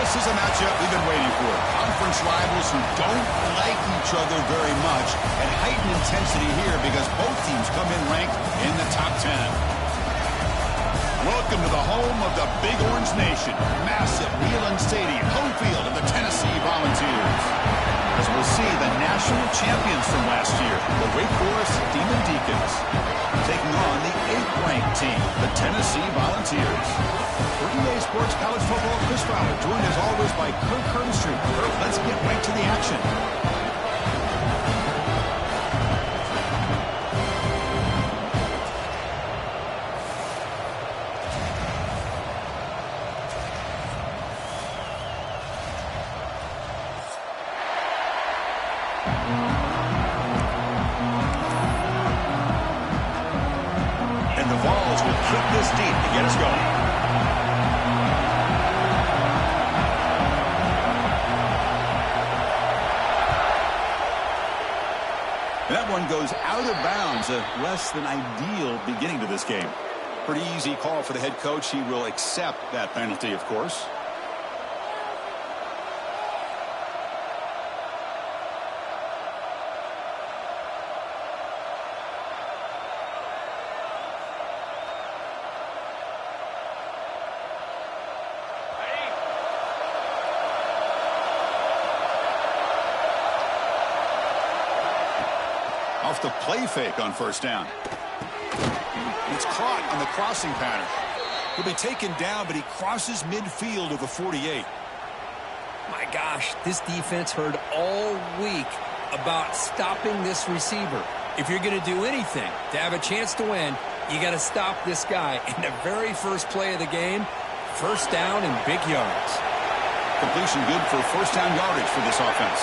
This is a matchup we've been waiting for. Conference rivals who don't like each other very much, and heightened intensity here because both teams come in ranked in the top 10. Welcome to the home of the Big Orange Nation. Massive Neyland Stadium, home field of the Tennessee Volunteers. As we'll see, the national champions from last year, the Wake Forest Demon Deacons, taking on the 8th-ranked team, the Tennessee Volunteers. For EA Sports College Football, Chris Fowler, joined as always by Kirk Hermstreet. Kirk, let's get right to the action. And the Vols will kick this deep to get us going. And that one goes out of bounds. A less than ideal beginning to this game. Pretty easy call for the head coach. He will accept that penalty, of course. Off the play fake on first down. It's caught on the crossing pattern. He'll be taken down, but he crosses midfield of the 48. My gosh, this defense heard all week about stopping this receiver. If you're going to do anything to have a chance to win, you got to stop this guy. In the very first play of the game, first down and big yards. Completion good for first down yardage for this offense.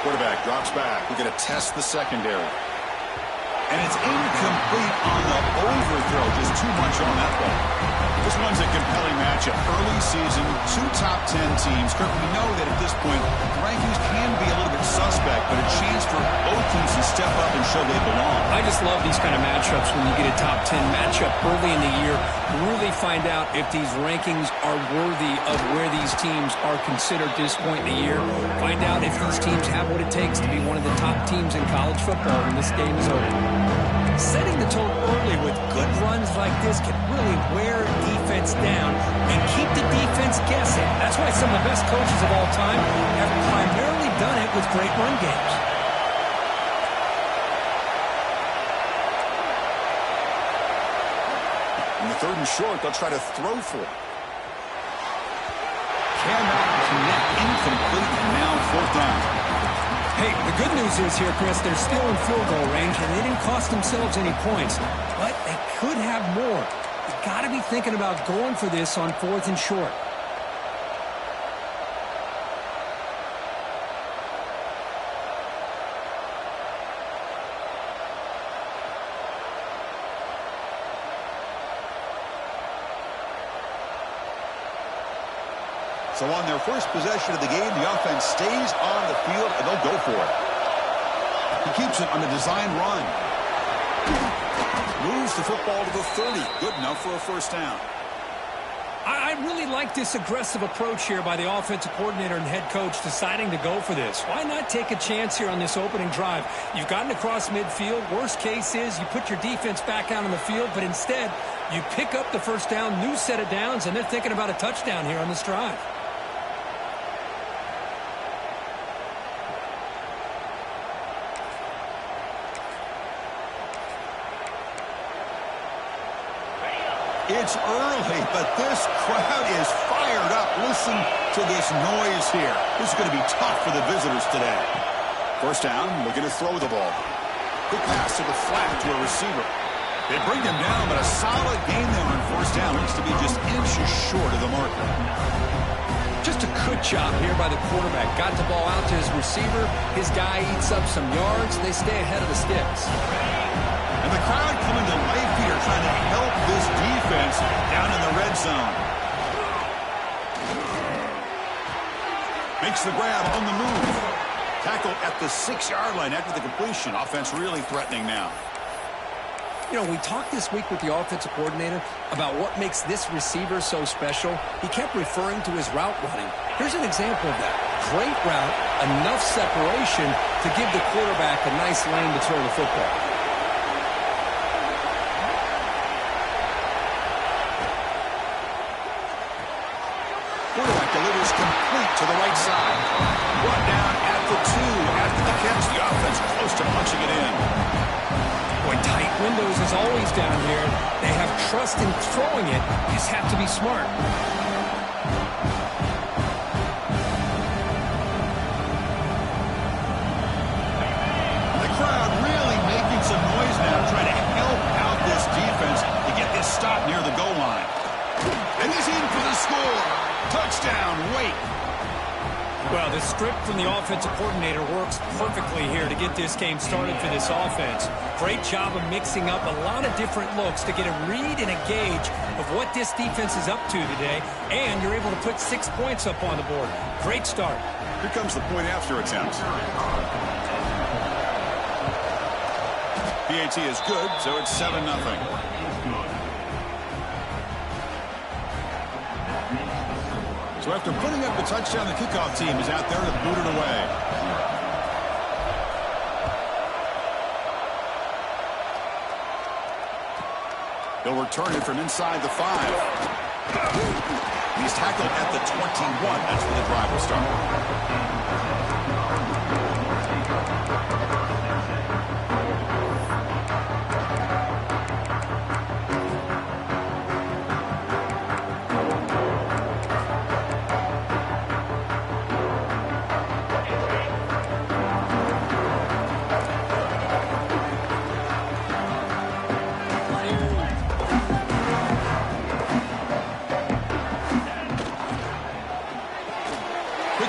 Quarterback drops back. We're going to test the secondary. And it's incomplete on the overthrow. Just too much on that ball. This one's a compelling matchup. Early season, 2 top 10 teams. Kirk, we know that at this point, the rankings can be a little bit suspect, but a chance for both teams to step up and show they belong. I just love these kind of matchups when you get a top 10 matchup early in the year. Really find out if these rankings are worthy of where these teams are considered at this point in the year. Find out if these teams have what it takes to be one of the top teams in college football when this game is over. Setting the tone early with good runs like this can really wear defense down and keep the defense guessing. That's why some of the best coaches of all time have primarily done it with great run games. In the 3rd and short, they'll try to throw for it. Cannot connect, incomplete, and now 4th down. Hey, the good news is here, Chris, they're still in field goal range, and they didn't cost themselves any points. But they could have more. You got to be thinking about going for this on 4th and short. So on their first possession of the game, the offense stays on the field, and they'll go for it. He keeps it on the design run. Moves the football to the 30. Good enough for a first down. I really like this aggressive approach here by the offensive coordinator and head coach deciding to go for this. Why not take a chance here on this opening drive? You've gotten across midfield. Worst case is you put your defense back out on the field, but instead you pick up the first down, new set of downs, and they're thinking about a touchdown here on this drive. It's early, but this crowd is fired up. Listen to this noise here. This is going to be tough for the visitors today. First down, looking to throw the ball. Quick pass to the flat to a receiver. They bring him down, but a solid gain there on first down. Looks to be just inches short of the marker. Just a good job here by the quarterback. Got the ball out to his receiver. His guy eats up some yards. They stay ahead of the sticks. And the crowd coming to life here, trying to help this defense down in the red zone. Makes the grab on the move. Tackle at the 6-yard line after the completion. Offense really threatening now. You know, we talked this week with the offensive coordinator about what makes this receiver so special. He kept referring to his route running. Here's an example of that. Great route, enough separation to give the quarterback a nice lane to throw the football. Quarterback delivers complete to the right side. Brought down at the 2. After the catch, the offense close to punching it in. Boy, tight windows is always down here. They have trust in throwing it. Just have to be smart. The crowd really making some noise now, trying to help out this defense to get this stop near the goal line. And he's in for the score. Touchdown, Wake. Well, the script from the offensive coordinator works perfectly here to get this game started for this offense. Great job of mixing up a lot of different looks to get a read and a gauge of what this defense is up to today, and you're able to put 6 points up on the board. Great start. Here comes the point after attempt. PAT is good, so it's 7-0. So after putting up the touchdown, the kickoff team is out there to boot it away. He'll return it from inside the 5. He's tackled at the 21. That's where the drive will start.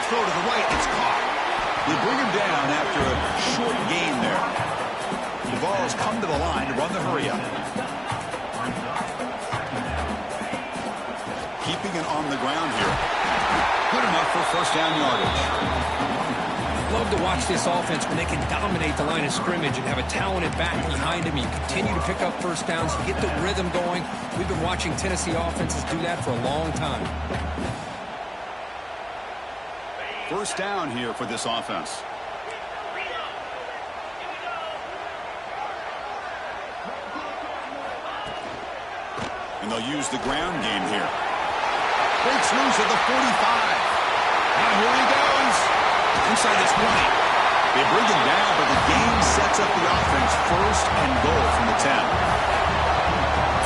Throw to the right, it's caught. They bring him down after a short gain there. The ball's come to the line to run the hurry up. Keeping it on the ground here. Good enough for first down yardage. Love to watch this offense when they can dominate the line of scrimmage and have a talented back behind them. You continue to pick up first downs, you get the rhythm going. We've been watching Tennessee offenses do that for a long time. First down here for this offense. And they'll use the ground game here. Breaks loose at the 45. Now here he goes. Inside his 20. They bring him down, but the game sets up the offense first and goal from the 10.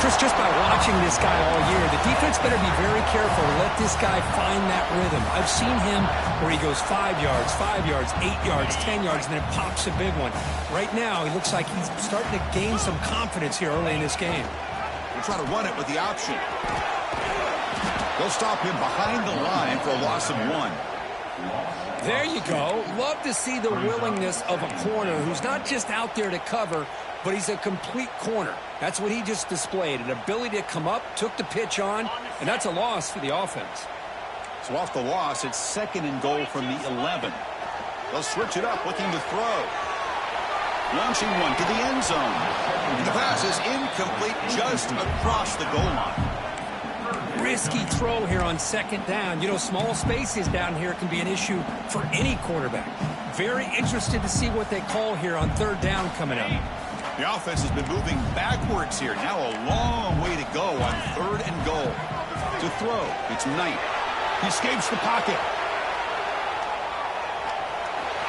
Chris, just by watching this guy all year, the defense better be very careful to let this guy find that rhythm. I've seen him where he goes 5 yards, 8 yards, 10 yards, and then it pops a big one. Right now, he looks like he's starting to gain some confidence here early in this game. We'll try to run it with the option. They'll stop him behind the line for a loss of 1. There you go. Love to see the willingness of a corner who's not just out there to cover, but he's a complete corner. That's what he just displayed, an ability to come up, took the pitch on, and that's a loss for the offense. So off the loss, it's second and goal from the 11. They'll switch it up, looking to throw. Launching one to the end zone. And the pass is incomplete just across the goal line. Risky throw here on second down. You know, small spaces down here can be an issue for any quarterback. Very interested to see what they call here on third down coming up. The offense has been moving backwards here. Now a long way to go on third and goal. To throw, it's Knight. He escapes the pocket.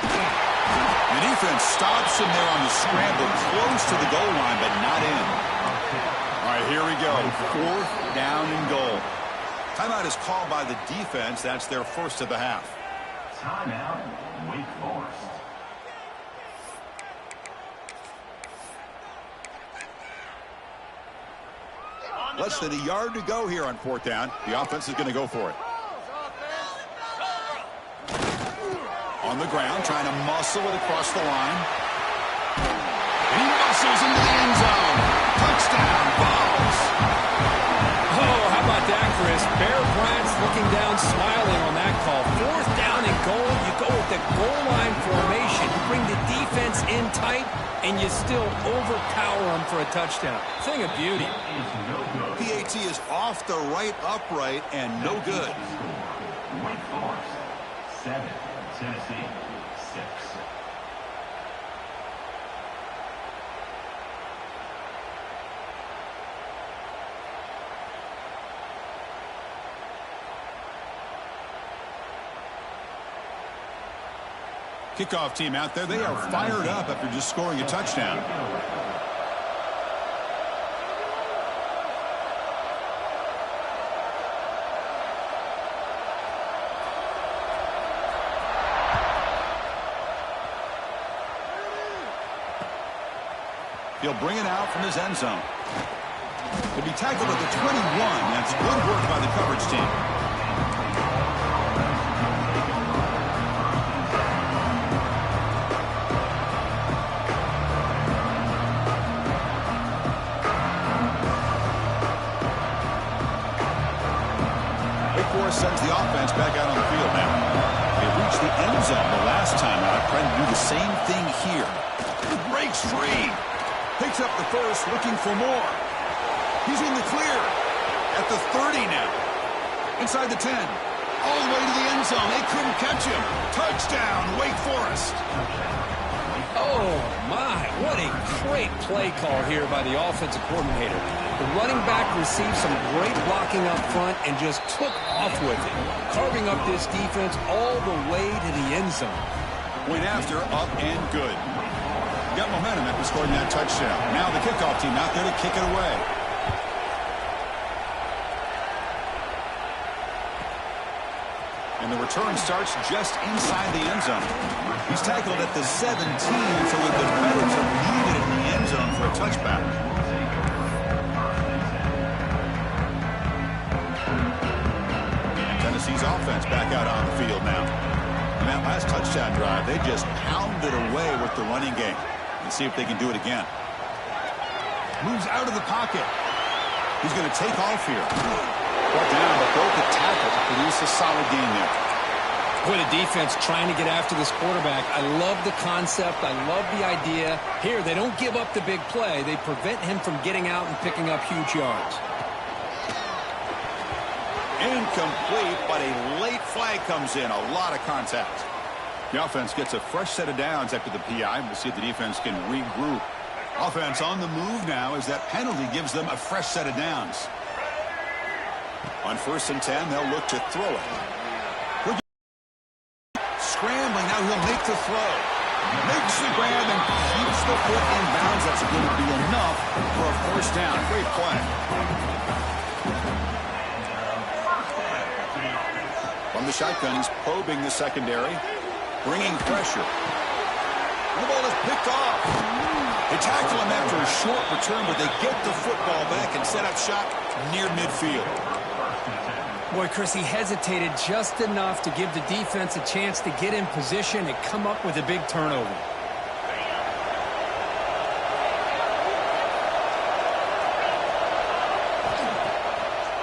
The defense stops him there on the scramble, close to the goal line, but not in. All right, here we go. Fourth down and goal. Timeout is called by the defense. That's their first of the half. Timeout, Wake Forest. Less than a yard to go here on fourth down. The offense is going to go for it. On the ground, trying to muscle it across the line. He muscles into the end zone. Touchdown, Vols. Oh, how about that, Chris? Bear Bryant's looking down, smiling on that call. Fourth down and goal. You go with the goal line formation. You bring the defense box in tight, and you still overpower them for a touchdown. Thing of beauty. PAT is off the right upright and no good. Wake Forest 7, Tennessee 6. Kickoff team out there, they are fired up after just scoring a touchdown. He'll bring it out from his end zone. To be tackled at the 21, that's good work by the coverage team. Sends the offense back out on the field now. They reached the end zone the last time out. Trying to do the same thing here. He breaks free. Picks up the first, looking for more. He's in the clear. At the 30 now. Inside the 10. All the way to the end zone. They couldn't catch him. Touchdown, Wake Forest. Oh, my. What a great play call here by the offensive coordinator. The running back received some great blocking up front and just took off with it, carving up this defense all the way to the end zone. Went after, up and good. Got momentum after scoring that touchdown. Now the kickoff team out there to kick it away. And the return starts just inside the end zone. He's tackled at the 17, so it would be better to leave it in the end zone for a touchback. Tennessee's offense back out on the field now. In that last touchdown drive, they just pounded away with the running game. Let's see if they can do it again. Moves out of the pocket. He's going to take off here. Brought down, but broke the tackle to produce a solid gain there. Boy, the defense trying to get after this quarterback. I love the concept. I love the idea. Here, they don't give up the big play. They prevent him from getting out and picking up huge yards. Incomplete, but a late flag comes in. A lot of contact. The offense gets a fresh set of downs after the PI. We'll see if the defense can regroup. Offense on the move now as that penalty gives them a fresh set of downs. On 1st and 10, they'll look to throw it. Scrambling, now he'll make the throw. Makes the grab and keeps the foot in bounds. That's going to be enough for a first down. Great play. From the shotgun, he's probing the secondary, bringing pressure. And the ball is picked off. They tackle him after a short return, but they get the football back and set up shop near midfield. Boy, Chris, he hesitated just enough to give the defense a chance to get in position and come up with a big turnover.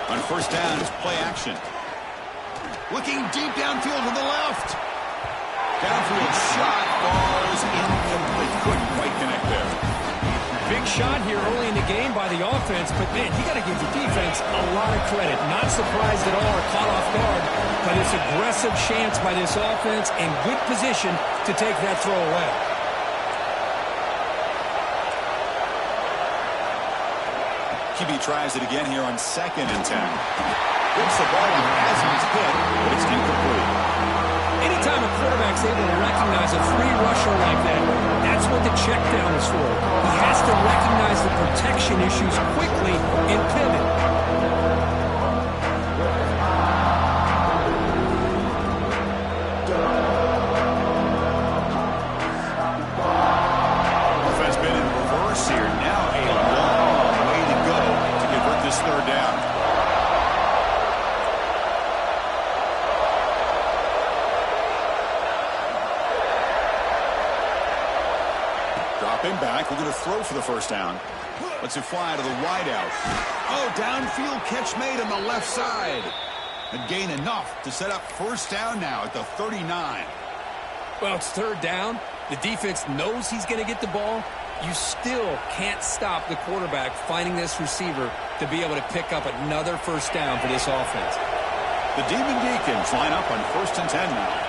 On 1st down, it's play action. Looking deep downfield to the left. Downfield shot, falls incomplete. Couldn't quite connect there. Big shot here early in the game by the offense, but man, you got to give the defense a lot of credit. Not surprised at all or caught off guard by this aggressive chance by this offense in good position to take that throw away. QB tries it again here on 2nd and 10. Gets the ball on as he's hit, but it's incomplete. Anytime a quarterback's able to recognize a free rusher like that, that's what the check down is for. He has to recognize the protection issues quickly and pivot. Offense been in reverse here. Now a long way to go to convert this 3rd down. Dropping back, we're going to throw for the 1st down. Let's it fly to the wideout. Oh, downfield catch made on the left side. And gain enough to set up 1st down now at the 39. Well, it's third down. The defense knows he's going to get the ball. You still can't stop the quarterback finding this receiver to be able to pick up another first down for this offense. The Demon Deacons line up on 1st and 10 now.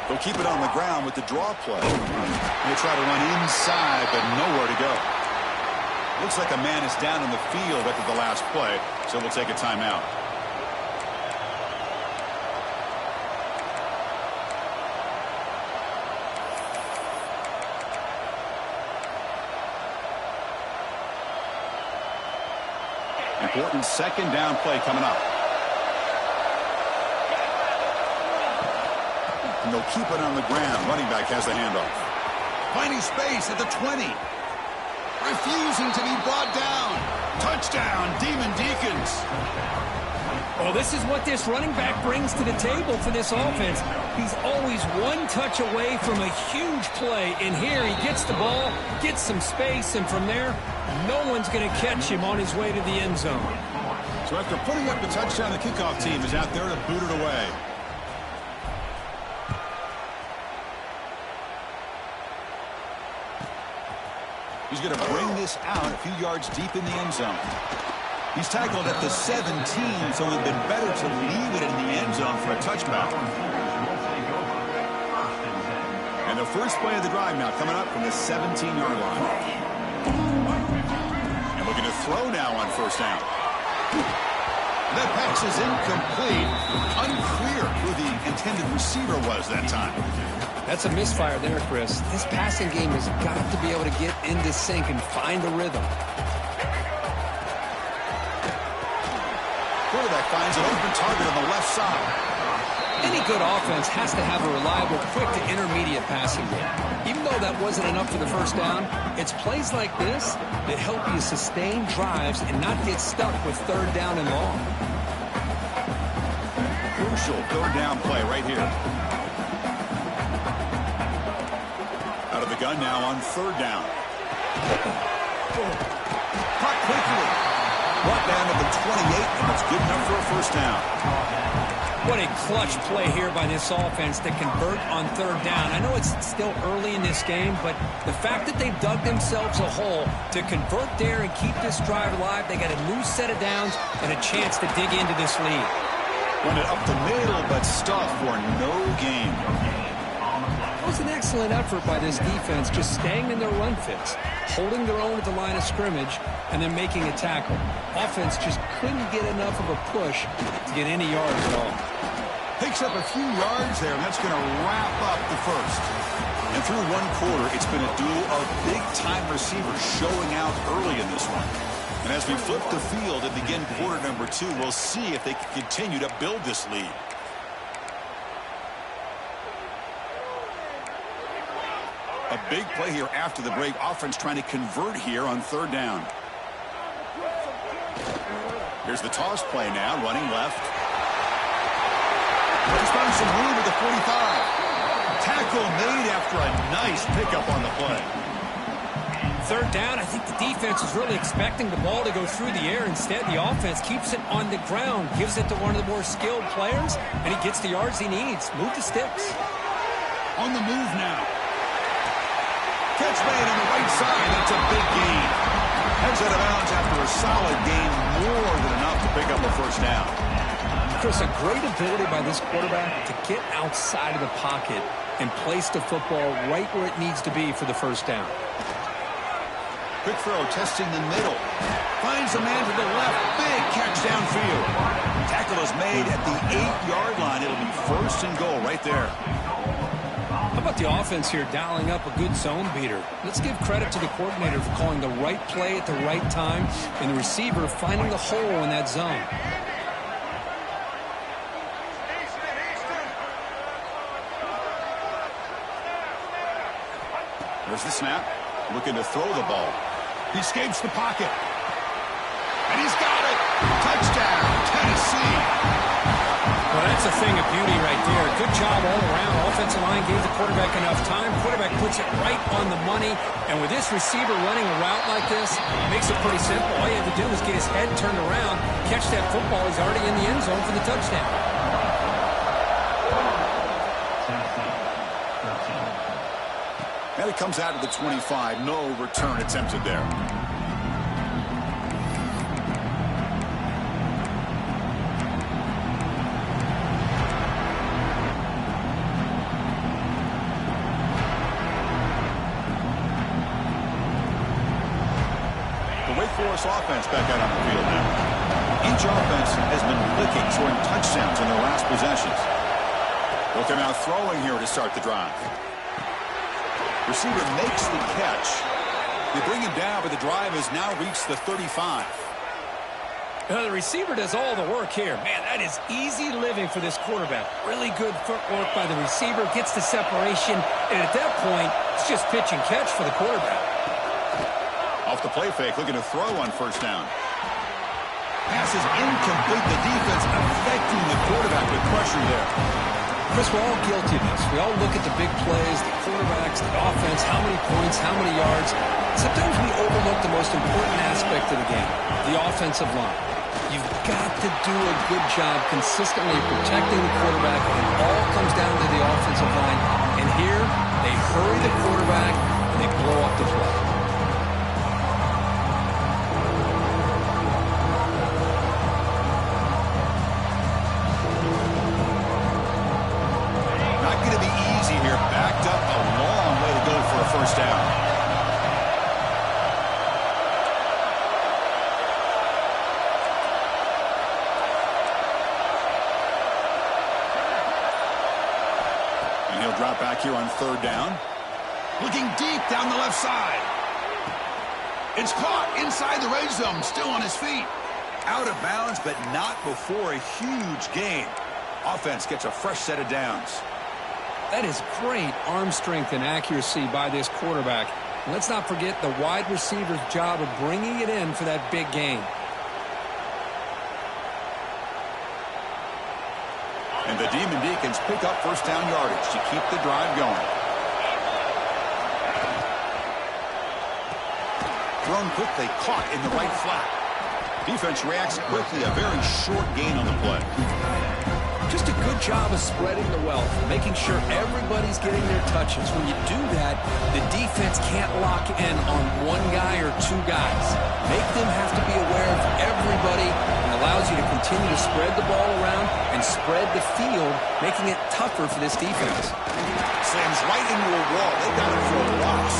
They'll keep it on the ground with the draw play. They'll try to run inside, but nowhere to go. Looks like a man is down in the field after the last play, so we'll take a timeout. Important second down play coming up. And they'll keep it on the ground. Running back has the handoff. Finding space at the 20. Refusing to be brought down. Touchdown, Demon Deacons. Well, this is what this running back brings to the table for this offense. He's always one touch away from a huge play. And here he gets the ball, gets some space, and from there, no one's going to catch him on his way to the end zone. So after putting up the touchdown, the kickoff team is out there to boot it away. He's going to bring this out a few yards deep in the end zone. He's tackled at the 17, so it would have been better to leave it in the end zone for a touchback. And the first play of the drive now coming up from the 17-yard line. And looking to throw now on first down. That pass is incomplete. Unclear who the intended receiver was that time. That's a misfire there, Chris. This passing game has got to be able to get into sync and find a rhythm. Quarterback finds an open target on the left side. Any good offense has to have a reliable, quick to intermediate passing game. Even though that wasn't enough for the first down, it's plays like this that help you sustain drives and not get stuck with third down and long. Crucial third down play right here. Out of the gun now on third down. Caught quickly. Brought down to the 28, and it's good enough for a first down. What a clutch play here by this offense to convert on third down. I know it's still early in this game, but the fact that they've dug themselves a hole to convert there and keep this drive alive, they got a new set of downs and a chance to dig into this lead. Run it up the middle, but stuff for no gain. It was an excellent effort by this defense, just staying in their run fits, holding their own at the line of scrimmage, and then making a tackle. Offense just couldn't get enough of a push to get any yards at all. Picks up a few yards there, and that's going to wrap up the first. And through one quarter, it's been a duel of big-time receivers showing out early in this one. And as we flip the field and begin quarter number 2, we'll see if they can continue to build this lead. A big play here after the break. Offense trying to convert here on third down. Here's the toss play now, running left. Just found some room at the 45. Tackle made after a nice pickup on the play. Third down, I think the defense is really expecting the ball to go through the air. Instead, the offense keeps it on the ground, gives it to one of the more skilled players, and he gets the yards he needs. Move the sticks. On the move now. Catch made on the right side. That's a big gain. Heads out of bounds after a solid gain, more than enough to pick up a first down. Chris, a great ability by this quarterback to get outside of the pocket and place the football right where it needs to be for the first down. Quick throw, testing the middle. Finds a man to the left. Big catch downfield. Tackle is made at the 8-yard line. It'll be first and goal right there. How about the offense here dialing up a good zone beater? Let's give credit to the coordinator for calling the right play at the right time and the receiver finding the hole in that zone. There's the snap. Looking to throw the ball. He escapes the pocket. And he's got it. Touchdown, Tennessee. Well, that's a thing of beauty right there. Good job all around. Offensive line gave the quarterback enough time. Quarterback puts it right on the money. And with this receiver running a route like this, it makes it pretty simple. All you have to do is get his head turned around, catch that football. He's already in the end zone for the touchdown. And it comes out to the 25. No return attempted there. The Wake Forest offense back out on the field now. Each offense has been clicking, scoring touchdowns in their last possessions. Look, they're now throwing here to start the drive. Receiver makes the catch. They bring him down, but the drive has now reached the 35. The receiver does all the work here. Man, that is easy living for this quarterback. Really good footwork by the receiver, gets the separation, and at that point, it's just pitch and catch for the quarterback. Off the play fake, looking to throw on first down. Pass is incomplete. The defense affecting the quarterback with pressure there. Chris, we're all guilty of this. We all look at the big plays, the quarterbacks, the offense, how many points, how many yards. Sometimes we overlook the most important aspect of the game, the offensive line. You've got to do a good job consistently protecting the quarterback. It all comes down to the offensive line. And here, they hurry the quarterback, and they blow up the play. First down. And he'll drop back here on third down. Looking deep down the left side. It's caught inside the red zone, still on his feet. Out of bounds, but not before a huge gain. Offense gets a fresh set of downs. That is great arm strength and accuracy by this quarterback. Let's not forget the wide receiver's job of bringing it in for that big gain. And the Demon Deacons pick up first down yardage to keep the drive going. Thrown quickly, caught in the right flat. Defense reacts quickly, a very short gain on the play. Just a good job of spreading the wealth, making sure everybody's getting their touches. When you do that, the defense can't lock in on one guy or two guys. Make them have to be aware of everybody, and allows you to continue to spread the ball around and spread the field, making it tougher for this defense. Slams right into a wall. They got it for a loss.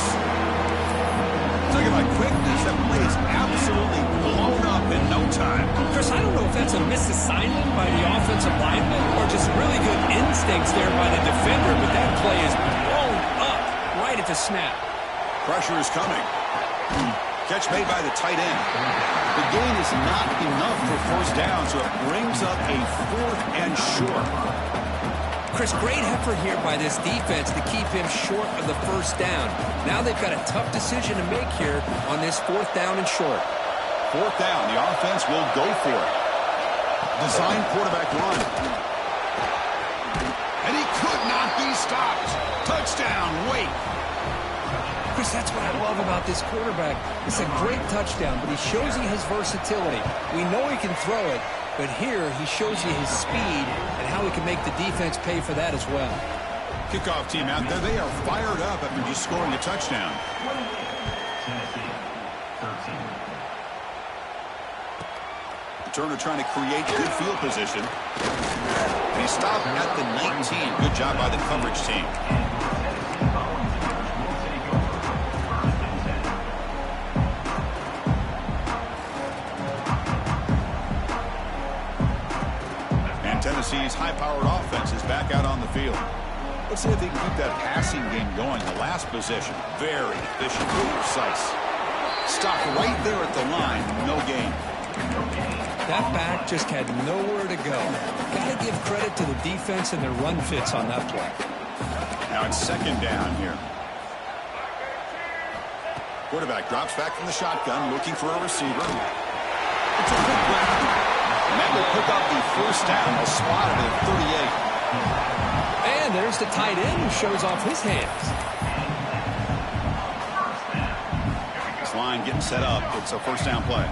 Talking about quickness, that play is absolutely blown up in no time. Chris, I don't know if that's a misassignment by the offensive lineman or just really good instincts there by the defender, but that play is blown up right at the snap. Pressure is coming. Catch made by the tight end. The gain is not enough for first down, so it brings up a fourth and short. Chris, great effort here by this defense to keep him short of the first down. Now they've got a tough decision to make here on this fourth down and short. Fourth down, the offense will go for it. Design quarterback run. And he could not be stopped. Touchdown, Wake. Chris, that's what I love about this quarterback. It's a great touchdown, but he shows you his versatility. We know he can throw it, but here he shows you his speed and how he can make the defense pay for that as well. Kickoff team out there, they are fired up after just scoring a touchdown. Turner trying to create good field position. And he stopped at the 19. Good job by the coverage team. And Tennessee's high-powered offense is back out on the field. Let's see if they can keep that passing game going. The last possession, very efficient, very precise. Stopped right there at the line, no gain. That back just had nowhere to go. Got to give credit to the defense and their run fits on that play. Now it's second down here. Quarterback drops back from the shotgun, looking for a receiver. It's a quick grab. And that will pick up the first down. A spot at 38. And there's the tight end who shows off his hands. This line getting set up. It's a first down play.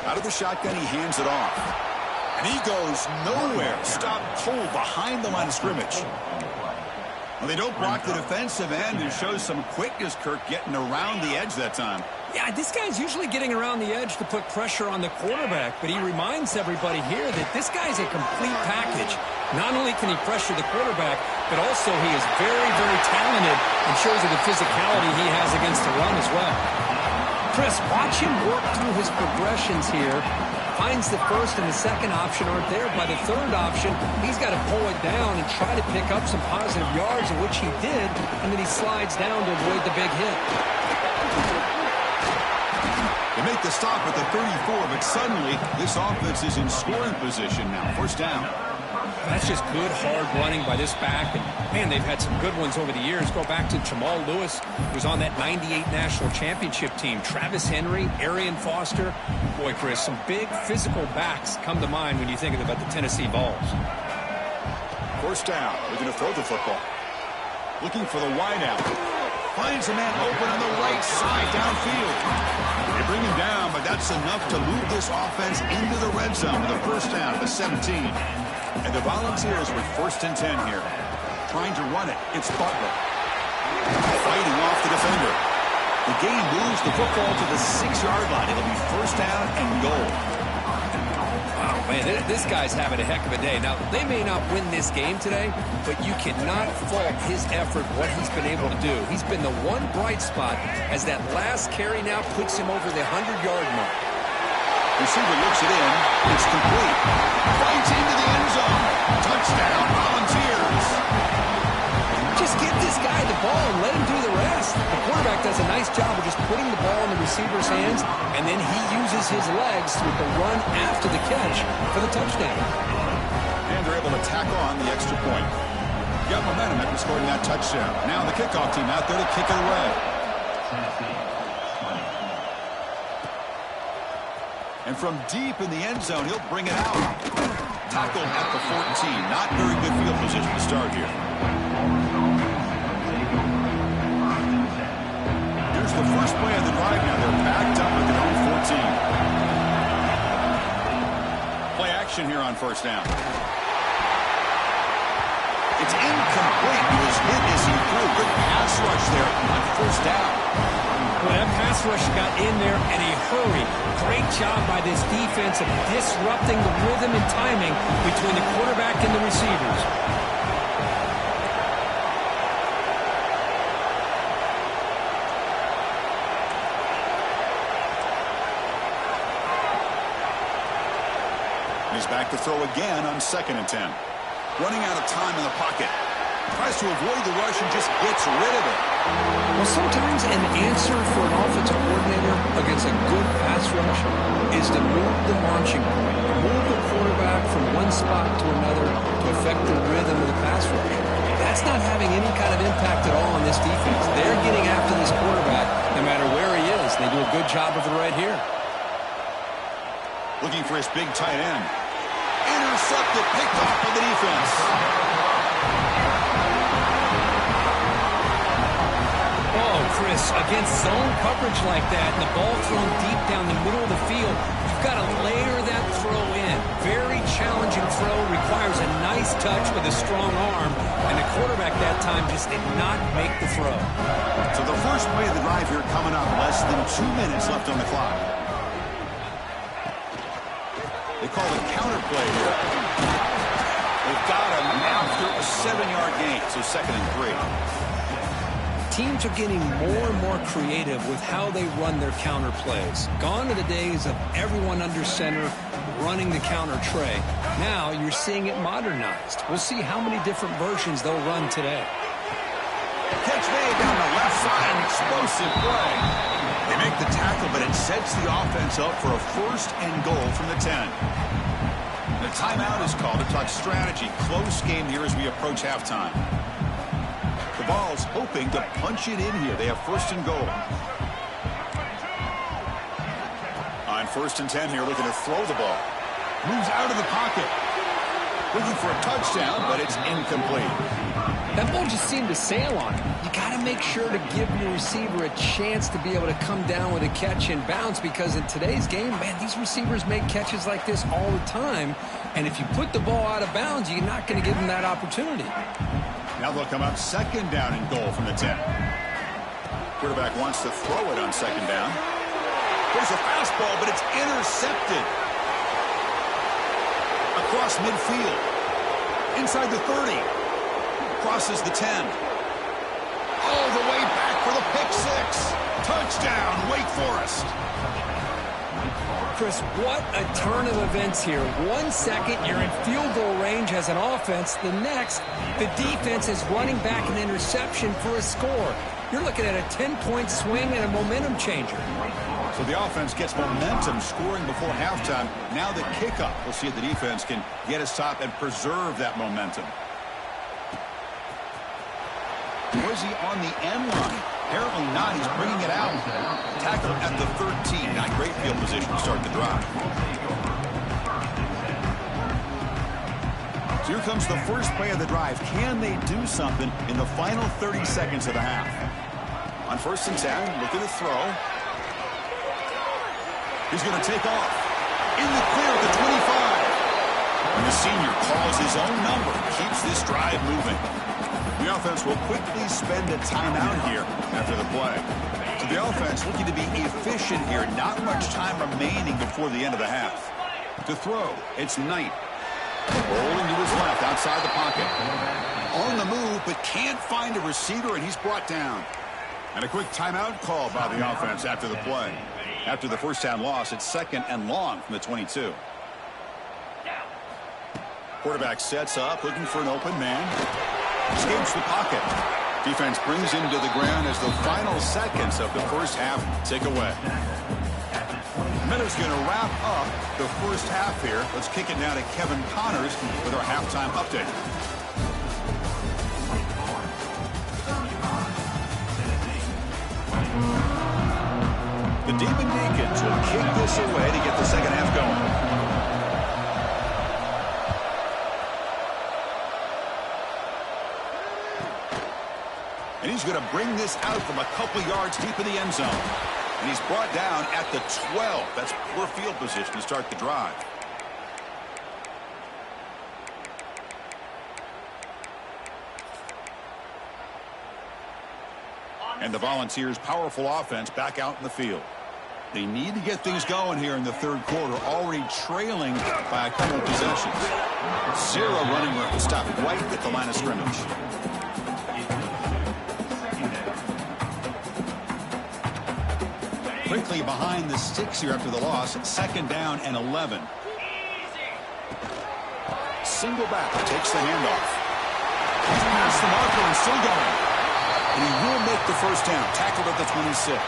Out of With the shotgun, he hands it off. And he goes nowhere. Stopped cold behind the line of scrimmage. Well, they don't block the defensive end and shows some quickness, Kirk, getting around the edge that time. Yeah, this guy's usually getting around the edge to put pressure on the quarterback, but he reminds everybody here that this guy's a complete package. Not only can he pressure the quarterback, but also he is very, very talented and shows you the physicality he has against the run as well. Chris, watch him work through his progressions here. Finds the first and the second option aren't there. By the third option, he's got to pull it down and try to pick up some positive yards, of which he did, and then he slides down to avoid the big hit. They make the stop at the 34, but suddenly this offense is in scoring position now. First down. That's just good, hard running by this back. And, man, they've had some good ones over the years. Go back to Jamal Lewis, who was on that 98 National Championship team. Travis Henry, Arian Foster. Boy, Chris, some big physical backs come to mind when you think about the Tennessee Vols. First down. Looking to throw the football. Looking for the wideout. Finds a man open on the right side downfield. They bring him down, but that's enough to move this offense into the red zone with a first down at the 17. And the Volunteers with first and 10 here. Trying to run it. It's Butler. Fighting off the defender. The game moves the football to the 6-yard line. It'll be first down and goal. Wow, man, this guy's having a heck of a day. Now, they may not win this game today, but you cannot fault his effort, what he's been able to do. He's been the one bright spot as that last carry now puts him over the 100-yard mark. Receiver looks it in. It's complete. Fights into the end zone. Touchdown, Volunteers. Just give this guy the ball and let him do the rest. The quarterback does a nice job of just putting the ball in the receiver's hands, and then he uses his legs with the run after the catch for the touchdown. And they're able to tack on the extra point. Got momentum after scoring that touchdown. Now the kickoff team out there to kick it away. And from deep in the end zone, he'll bring it out. Tackled at the 14. Not very good field position to start here. Here's the first play of the drive now. They're backed up at their own 14. Play action here on first down. It's incomplete. He was hit as he threw. Good pass rush there on first down. Well, that pass rush got in there in a hurry. Great job by this defense of disrupting the rhythm and timing between the quarterback and the receivers. He's back to throw again on 2nd and 10. Running out of time in the pocket. Tries to avoid the rush and just gets rid of it. Well, sometimes an answer for an offensive coordinator against a good pass rush is to move the launching point, move the quarterback from one spot to another to affect the rhythm of the pass rush. That's not having any kind of impact at all on this defense. They're getting after this quarterback no matter where he is. They do a good job of it right here. Looking for his big tight end. Intercepted, picked off by the defense. Chris, against zone coverage like that, and the ball thrown deep down the middle of the field, you've got to layer that throw in. Very challenging throw, requires a nice touch with a strong arm, and the quarterback that time just did not make the throw. So the first play of the drive here coming up, less than 2 minutes left on the clock. They call it counter play here. They've got him after a 7-yard gain, so 2nd and 3. Teams are getting more and more creative with how they run their counter plays. Gone are the days of everyone under center running the counter tray. Now you're seeing it modernized. We'll see how many different versions they'll run today. Catch made down the left side, an explosive play. They make the tackle, but it sets the offense up for a first and goal from the 10. The timeout is called to talk strategy. Close game here as we approach halftime. The Vols hoping to punch it in here. They have first and goal. On 1st and 10 here, looking to throw the ball. Moves out of the pocket. Looking for a touchdown, but it's incomplete. That ball just seemed to sail on him. You got to make sure to give your receiver a chance to be able to come down with a catch and bounce, because in today's game, man, these receivers make catches like this all the time. And if you put the ball out of bounds, you're not going to give them that opportunity. Now they'll come up second down and goal from the 10. Quarterback wants to throw it on second down. There's a fastball, but it's intercepted. Across midfield. Inside the 30. Crosses the 10. All the way back for the pick six. Touchdown, Wake Forest. Chris, what a turn of events here. 1 second, you're in field goal range as an offense. The next, the defense is running back an interception for a score. You're looking at a 10-point swing and a momentum changer. So the offense gets momentum, scoring before halftime. Now the kickoff. We'll see if the defense can get a stop and preserve that momentum. Was he on the end line? Apparently not. He's bringing it out. Tackle at the 13. Not great field position to start the drive. So here comes the first play of the drive. Can they do something in the final 30 seconds of the half? On 1st and 10, looking to throw. He's going to take off. In the clear at the 25. And the senior calls his own number. Keeps this drive moving. The offense will quickly spend a timeout here after the play. So the offense looking to be efficient here. Not much time remaining before the end of the half. To throw, it's Knight. Rolling to his left outside the pocket. On the move, but can't find a receiver, and he's brought down. And a quick timeout called by the offense after the play. After the first down loss, it's 2nd and long from the 22. Quarterback sets up, looking for an open man. Escapes the pocket. Defense brings him to the ground as the final seconds of the first half tick away. Miller's going to wrap up the first half here. Let's kick it now to Kevin Connors with our halftime update. The Demon Deacons will kick this away to get the second half going. And he's going to bring this out from a couple yards deep in the end zone. And he's brought down at the 12. That's poor field position to start the drive. And the Volunteers' powerful offense back out in the field. They need to get things going here in the third quarter, already trailing by a couple of possessions. 0 running room, stopped right at the line of scrimmage. Quickly behind the sticks here after the loss. 2nd down and 11. Single back takes the handoff. He's past the marker and still going. And he will make the first down. Tackled at the 26.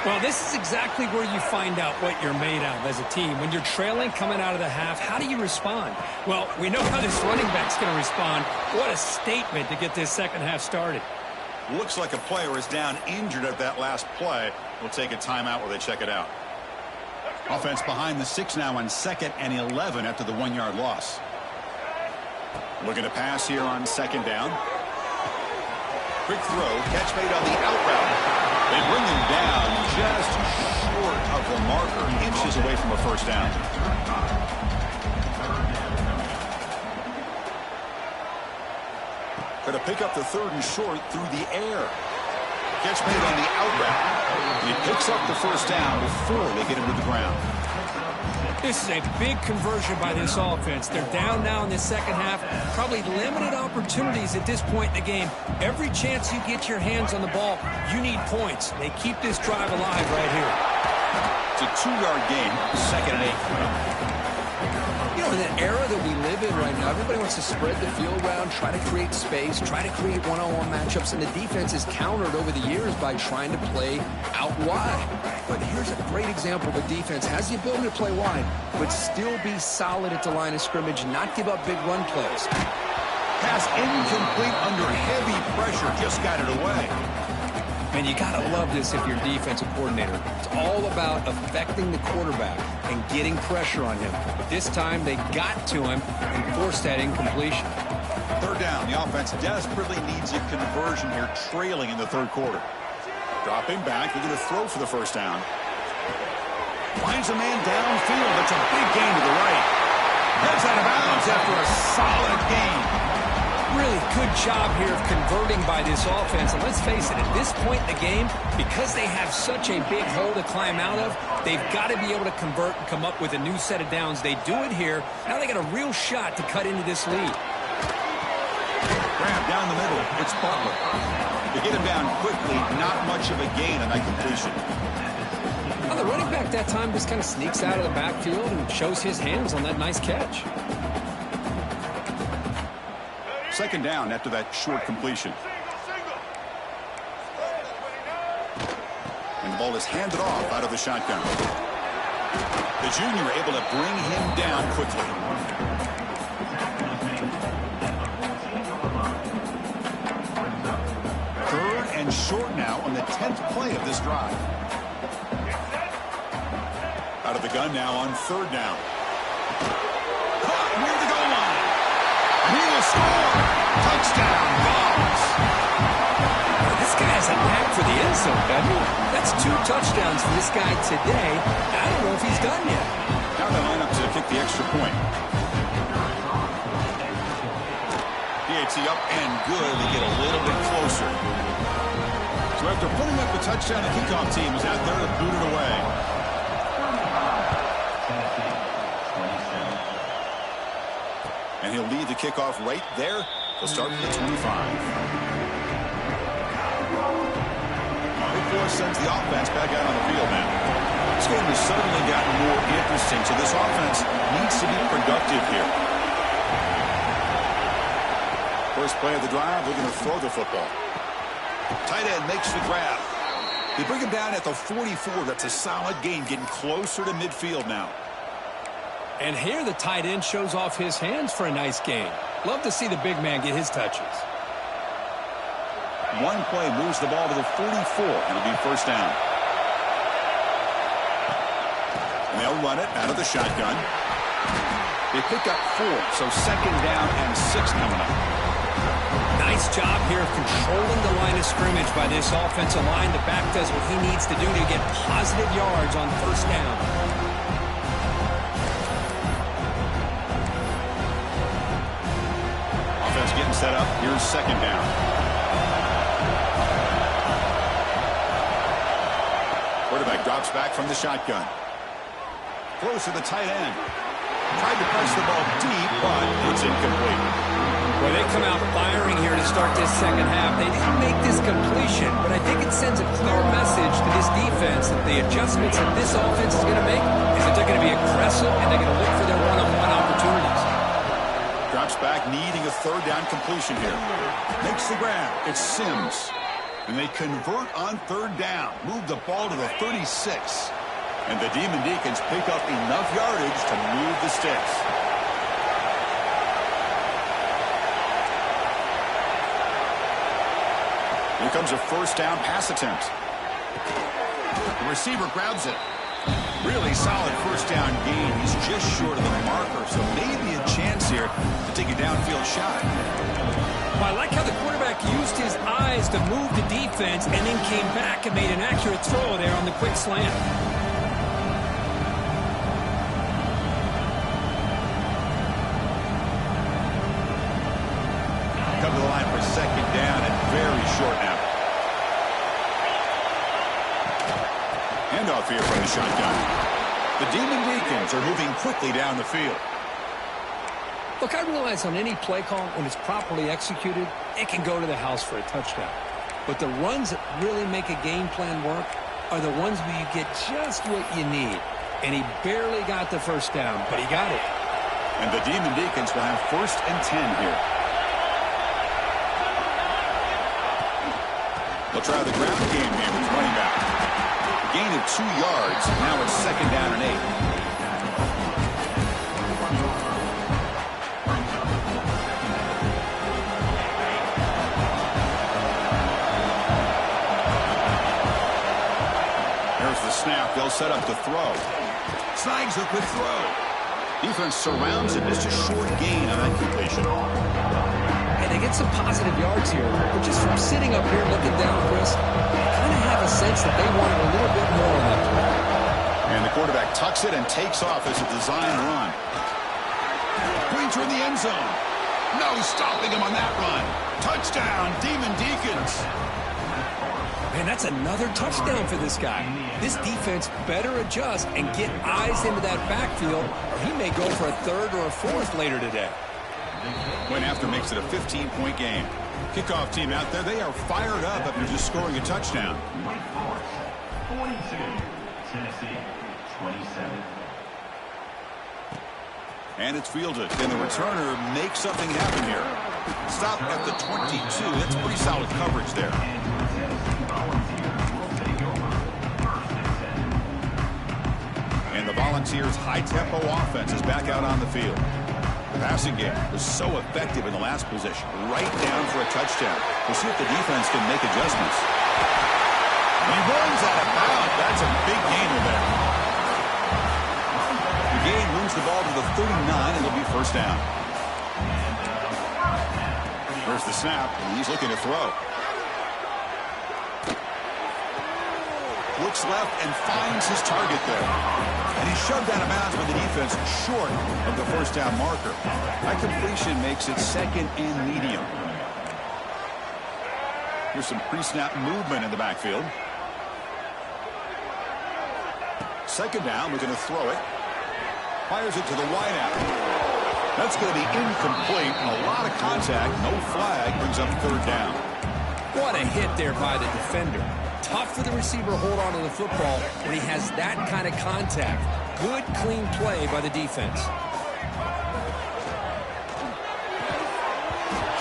Well, this is exactly where you find out what you're made of as a team. When you're trailing coming out of the half, how do you respond? Well, we know how this running back's going to respond. What a statement to get this second half started. Looks like a player is down injured at that last play. We'll take a timeout while they check it out. Offense behind the 6 now on 2nd and 11 after the 1-yard loss. Looking to pass here on 2nd down. Quick throw, catch made on the out route. They bring him down just short of the marker, inches away from a first down. Going to pick up the 3rd and short through the air. Catch made on the out route. He picks up the first down before they get him to the ground. This is a big conversion by this offense. They're down now in the second half. Probably limited opportunities at this point in the game. Every chance you get your hands on the ball, you need points. They keep this drive alive right here. It's a 2-yard gain, 2nd and 8. You know, in the era that we live in right now, everybody wants to spread the field around, try to create space, try to create one-on-one matchups, and the defense is countered over the years by trying to play out wide. But here's a great example of a defense has the ability to play wide, but still be solid at the line of scrimmage, not give up big run plays. Pass incomplete under heavy pressure, just got it away. And you got to love this if you're a defensive coordinator. It's all about affecting the quarterback and getting pressure on him. But this time they got to him and forced that incompletion. Third down. The offense desperately needs a conversion here, trailing in the third quarter. Dropping back. They're going to throw for the first down. Finds a man downfield. That's a big gain to the right. Heads out of bounds after a solid gain. Really good job here of converting by this offense. And let's face it, at this point in the game, because they have such a big hole to climb out of, they've got to be able to convert and come up with a new set of downs. They do it here. Now they got a real shot to cut into this lead. Grab down the middle. It's Butler. They get him down quickly. Not much of a gain on that completion. Well, the running back that time just kind of sneaks out of the backfield and shows his hands on that nice catch. Second down after that short completion. And the ball is handed off out of the shotgun. The junior able to bring him down quickly. Third and short now on the 10th play of this drive. Out of the gun now on third down. Caught near the goal line. He will score. Touchdown, Dogs. This guy has a knack for the end zone, doesn't he? That's 2 touchdowns for this guy today. I don't know if he's done yet. Now they line up to kick the extra point. PAT up and good. They get a little bit closer. So after putting up the touchdown, the kickoff team is out there to boot it away. And he'll lead the kickoff right there. They'll start from the 25. Big Boy sends the offense back out on the field now. This game has suddenly gotten more interesting, so this offense needs to be productive here. First play of the drive, they're going to throw the football. Tight end makes the grab. They bring him down at the 44. That's a solid gain, getting closer to midfield now. And here the tight end shows off his hands for a nice gain. Love to see the big man get his touches. One play moves the ball to the 44. It'll be first down. And they'll run it out of the shotgun. They pick up 4, so second down and 6 coming up. Nice job here of controlling the line of scrimmage by this offensive line. The back does what he needs to do to get positive yards on first down. Getting set up. Here's second down. Quarterback drops back from the shotgun. Close to the tight end. Tried to press the ball deep, but it's incomplete. Well, they come out firing here to start this second half. They didn't make this completion, but I think it sends a clear message to this defense that the adjustments that this offense is going to make is that they're going to be aggressive and they're going to look for their one-on-one opportunities. Drops back, needing a third down completion here. Makes the grab. It's Sims. And they convert on third down. Move the ball to the 36. And the Demon Deacons pick up enough yardage to move the sticks. Here comes a first down pass attempt. The receiver grabs it. Really solid first down gain. He's just short of the marker, so maybe a chance here to take a downfield shot. Well, I like how the quarterback used his eyes to move the defense and then came back and made an accurate throw there on the quick slant. Come to the line for second down and very short now. Handoff here from the shotgun. The Demon Deacons are moving quickly down the field. Look, I realize on any play call, when it's properly executed, it can go to the house for a touchdown. But the runs that really make a game plan work are the ones where you get just what you need. And he barely got the first down, but he got it. And the Demon Deacons will have first and 10 here. They'll try the ground game here with running back. Gain of 2 yards. Now it's second down and 8. There's the snap. They'll set up to throw. Snags a quick throw. Defense surrounds it. Just a short gain on that completion. Hey, they get some positive yards here, but just from sitting up here looking down, Chris, I kind of have a sense that they wanted a little bit more on that play. And the quarterback tucks it and takes off as a design run. Pointer in the end zone. No stopping him on that run. Touchdown, Demon Deacons. Man, that's another touchdown for this guy. This defense better adjust and get eyes into that backfield, or he may go for a third or a fourth later today. Point after makes it a 15-point game. Kickoff team out there, they are fired up after just scoring a touchdown. Wake Forest, 42. Tennessee, 27. And it's fielded. And the returner makes something happen here. Stop at the 22. That's pretty solid coverage there. And the Volunteers' high-tempo offense is back out on the field. The passing game was so effective in the last possession. Right down for a touchdown. We'll see if the defense can make adjustments. He runs out of bounds. That's a big gainer there. The game moves the ball to the 39, and it'll be first down. There's the snap, and he's looking to throw. Looks left and finds his target there. And he shoved out of bounds by the defense short of the first down marker. That completion makes it second and medium. Here's some pre-snap movement in the backfield. Second down, we're going to throw it. Fires it to the wideout. That's going to be incomplete. A lot of contact. No flag. Brings up third down. What a hit there by the defender. Tough for the receiver to hold on to the football when he has that kind of contact. Good, clean play by the defense.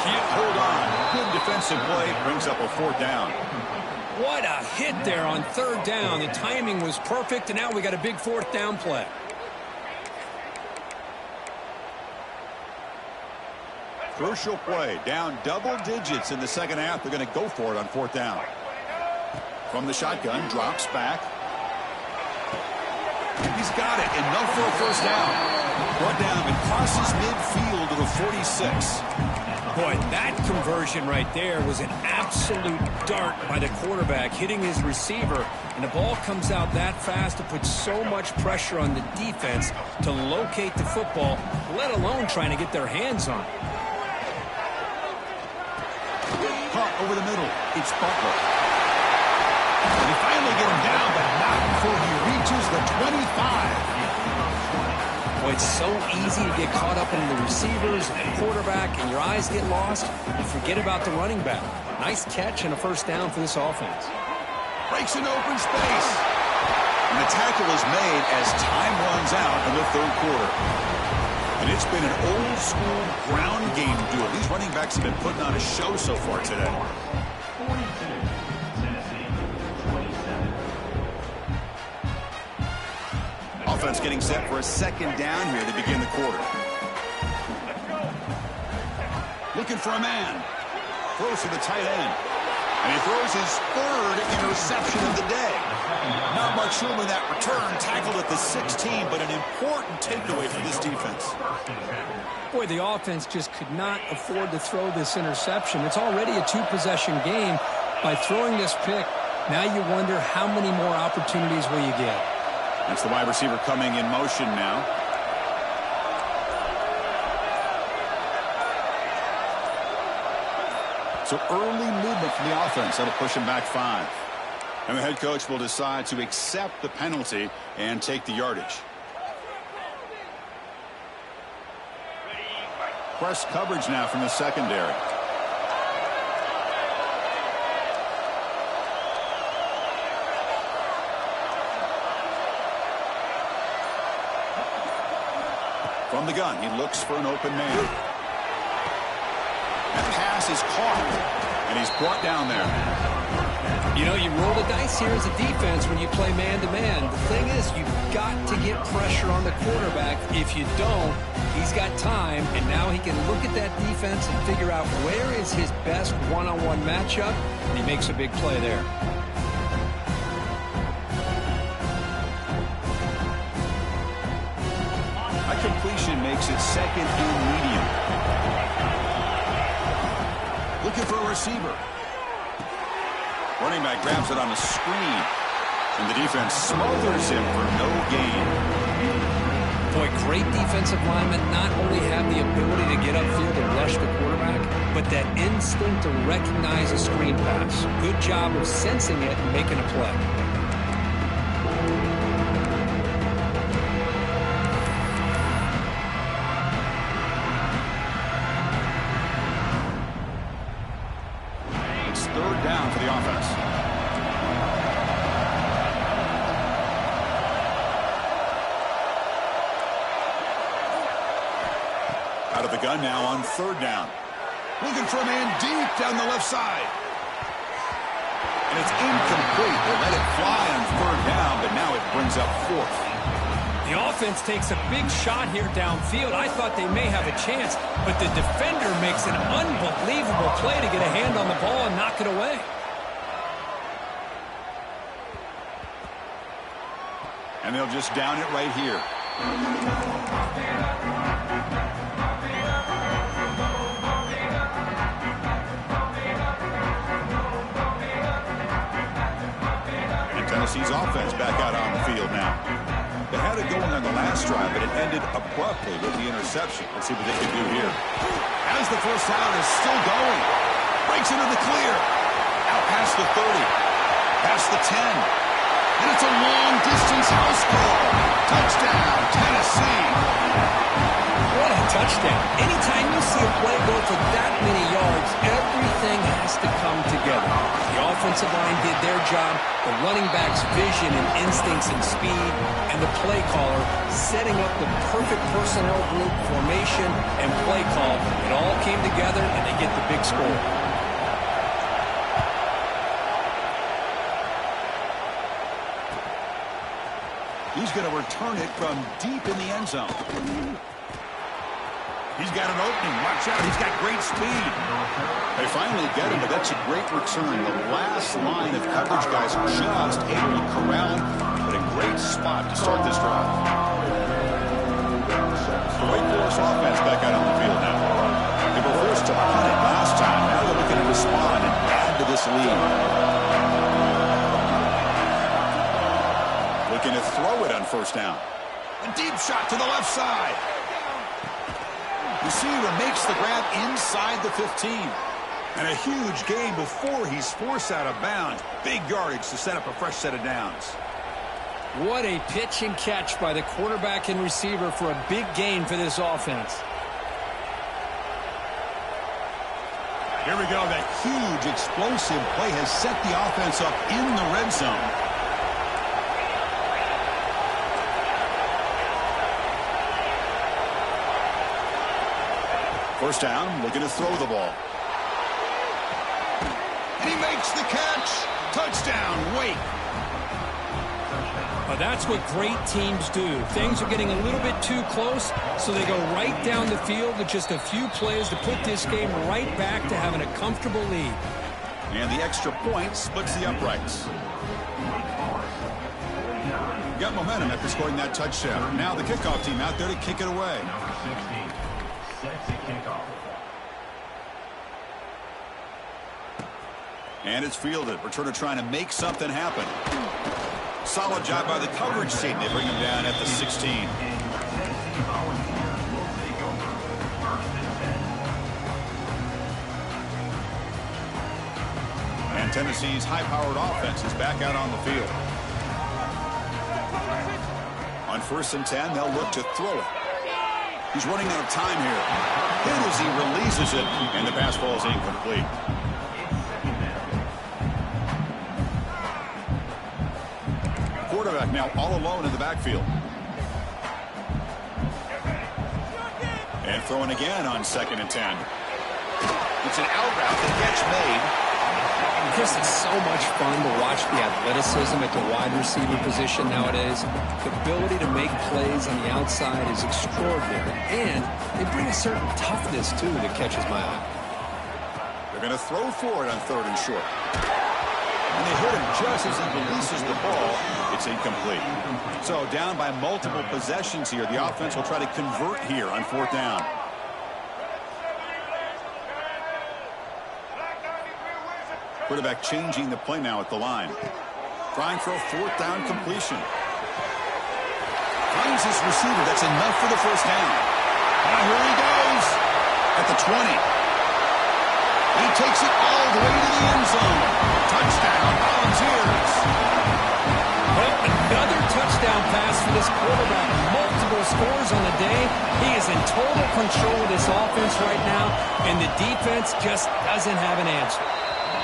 Can't hold on. Good defensive play. Brings up a fourth down. What a hit there on third down. The timing was perfect, and now we got a big fourth down play. Crucial play. Down double digits in the second half. They're going to go for it on fourth down. From the shotgun, drops back. He's got it. Enough for a first down. Brought down and crosses midfield to the 46. Boy, that conversion right there was an absolute dart by the quarterback, hitting his receiver. And the ball comes out that fast to put so much pressure on the defense to locate the football, let alone trying to get their hands on it. Caught over the middle. It's Butler. And they finally get him down, but not before he reaches the 25. Boy, it's so easy to get caught up in the receivers and the quarterback, and your eyes get lost. You forget about the running back. Nice catch and a first down for this offense. Breaks an open space. And the tackle is made as time runs out in the third quarter. And it's been an old-school ground game duel. These running backs have been putting on a show so far today. 42. Tennessee, 27. Offense getting set for a second down here to begin the quarter. Looking for a man. Throws to the tight end. And he throws his third interception of the day. Not much room in that return. Tackled at the 16, but an important takeaway for this defense. Boy, the offense just could not afford to throw this interception. It's already a two-possession game. By throwing this pick, now you wonder how many more opportunities will you get. That's the wide receiver coming in motion now. So early movement from the offense. That'll push him back 5. And the head coach will decide to accept the penalty and take the yardage. Press coverage now from the secondary. From the gun, he looks for an open man. That pass is caught, and he's brought down there. You know, you roll the dice here as a defense when you play man-to-man. The thing is, you've got to get pressure on the quarterback. If you don't, he's got time, and now he can look at that defense and figure out where is his best one-on-one matchup, and he makes a big play there. That completion makes it second and medium. Looking for a receiver. Running back grabs it on the screen. And the defense smothers him for no gain. Boy, great defensive linemen not only have the ability to get upfield and rush the quarterback, but that instinct to recognize a screen pass. Good job of sensing it and making a play. It's third down for the offense. Out of the gun now on third down. Looking for a man deep down the left side. And it's incomplete. They let it fly on third down, but now it brings up fourth. The offense takes a big shot here downfield. I thought they may have a chance, but the defender makes an unbelievable play to get a hand on the ball and knock it away. And they'll just down it right here. Tennessee's offense back out on the field now. They had it going on the last drive, but it ended abruptly with the interception. Let's see what they can do here. As the first down is still going. Breaks into the clear. Out past the 30. Past the 10. And it's a long-distance house call. Touchdown, Tennessee. What a touchdown. Anytime you see a play go for that many yards, everything has to come together. The offensive line did their job, the running back's vision and instincts and speed, and the play caller setting up the perfect personnel group, formation, and play call. It all came together, and they get the big score. He's going to return it from deep in the end zone. He's got an opening. Watch out. He's got great speed. They finally get him, but that's a great return. The last line of coverage guys are just able to corral him, but a great spot to start this drive. The Wake Forest offense back out on the field now. They were forced to punt it last time. Now they're looking to respond and add to this lead. Looking to throw it on first down. A deep shot to the left side. Receiver makes the grab inside the 15. And a huge gain before he's forced out of bounds. Big yardage to set up a fresh set of downs. What a pitch and catch by the quarterback and receiver for a big gain for this offense. Here we go. That huge explosive play has set the offense up in the red zone. First down, looking to throw the ball. And he makes the catch. Touchdown, Wake. That's what great teams do. Things are getting a little bit too close, so they go right down the field with just a few plays to put this game right back to having a comfortable lead. And the extra point splits the uprights. Got momentum after scoring that touchdown. Now the kickoff team out there to kick it away. Number 16 sets a kickoff. And it's fielded. Returner trying to make something happen. Solid job by the coverage team. They bring him down at the 16. And Tennessee's high-powered offense is back out on the field. On 1st and 10, they'll look to throw it. He's running out of time here. Hit as he releases it, and the pass ball is incomplete. Quarterback now all alone in the backfield. And throwing again on 2nd and 10. It's an out route. The catch made. Chris, it's so much fun to watch the athleticism at the wide receiver position nowadays. The ability to make plays on the outside is extraordinary. And they bring a certain toughness, too, that catches my eye. They're going to throw for it on 3rd and short. And they hit him just as he releases the ball. It's incomplete. So down by multiple possessions here. The offense will try to convert here on 4th down. Quarterback changing the play now at the line. Trying for a 4th down completion. Finds his receiver. That's enough for the first down. And here he goes at the 20. He takes it all the way to the end zone. Touchdown, Volunteers. Well, another touchdown pass for this quarterback. Multiple scores on the day. He is in total control of this offense right now, and the defense just doesn't have an answer.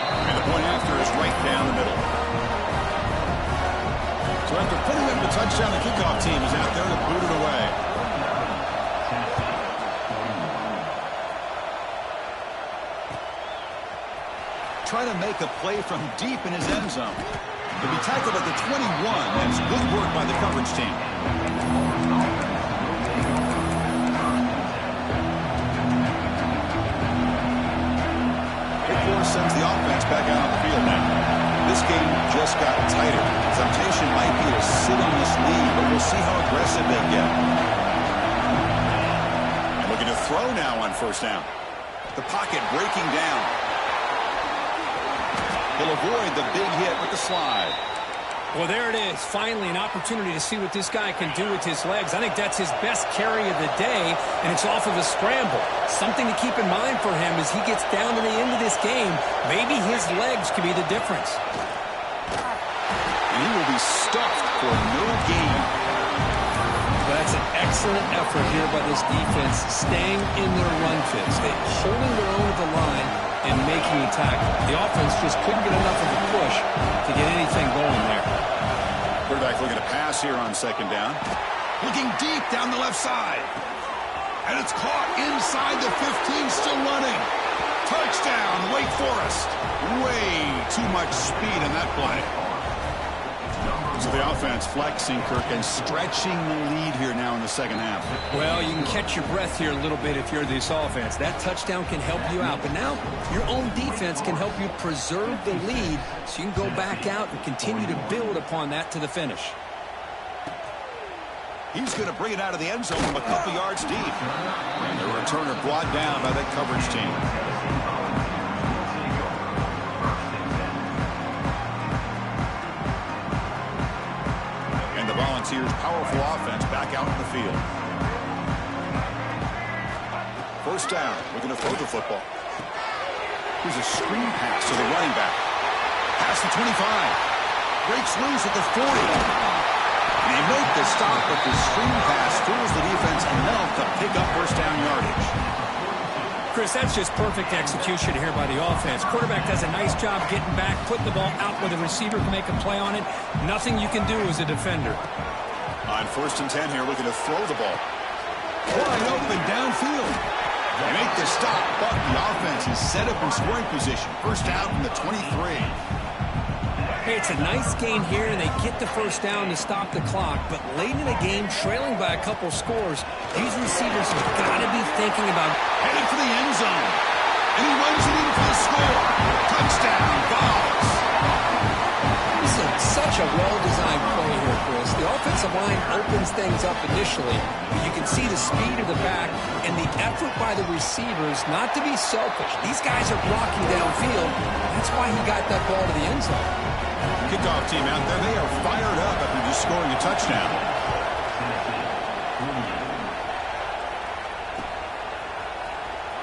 And the point after is right down the middle. So after putting up the touchdown, the kickoff team is out there to boot it away. Trying to make a play from deep in his end zone. To be tackled at the 21, that's good work by the coverage team. Big Force sends the offense back out on the field now. This game just got tighter. Temptation might be to sit on this lead, but we'll see how aggressive they get. And looking to throw now on first down. The pocket breaking down. He'll avoid the big hit with the slide. Well, there it is. Finally, an opportunity to see what this guy can do with his legs. I think that's his best carry of the day, and it's off of a scramble. Something to keep in mind for him as he gets down to the end of this game. Maybe his legs could be the difference. And he will be stuffed for no gain. That's an excellent effort here by this defense, staying in their run fits. They're holding their own at the line and making a tackle. The offense just couldn't get enough of a push to get anything going there. Quarterback looking to pass here on second down. Looking deep down the left side. And it's caught inside the 15, still running. Touchdown, Wake Forest. Way too much speed in that play. So the offense flexing, Kirk, and stretching the lead here now in the second half. Well, you can catch your breath here a little bit if you're this offense. That touchdown can help you out. But now your own defense can help you preserve the lead so you can go back out and continue to build upon that to the finish. He's going to bring it out of the end zone from a couple yards deep. The returner brought down by that coverage team. Volunteers' powerful offense back out in the field. First down. We're going to throw the football. Here's a screen pass to the running back. Past the 25. Breaks loose at the 40. And they make the stop, but the screen pass fools the defense enough to pick up first down yardage. Chris, that's just perfect execution here by the offense. Quarterback does a nice job getting back, putting the ball out where the receiver can make a play on it. Nothing you can do as a defender. On first and 10 here, looking to throw the ball. Wide open downfield. They make the stop, but the offense is set up in scoring position. First down from the 23. Hey, it's a nice gain here, and they get the first down to stop the clock. But late in the game, trailing by a couple scores, these receivers have got to be thinking about heading for the end zone. And he runs it in for the score. Touchdown, Vols. This is such a well-designed play here, Chris. The offensive line opens things up initially, but you can see the speed of the back and the effort by the receivers not to be selfish. These guys are blocking downfield. That's why he got that ball to the end zone. Kickoff team out there, they are fired up after just scoring a touchdown.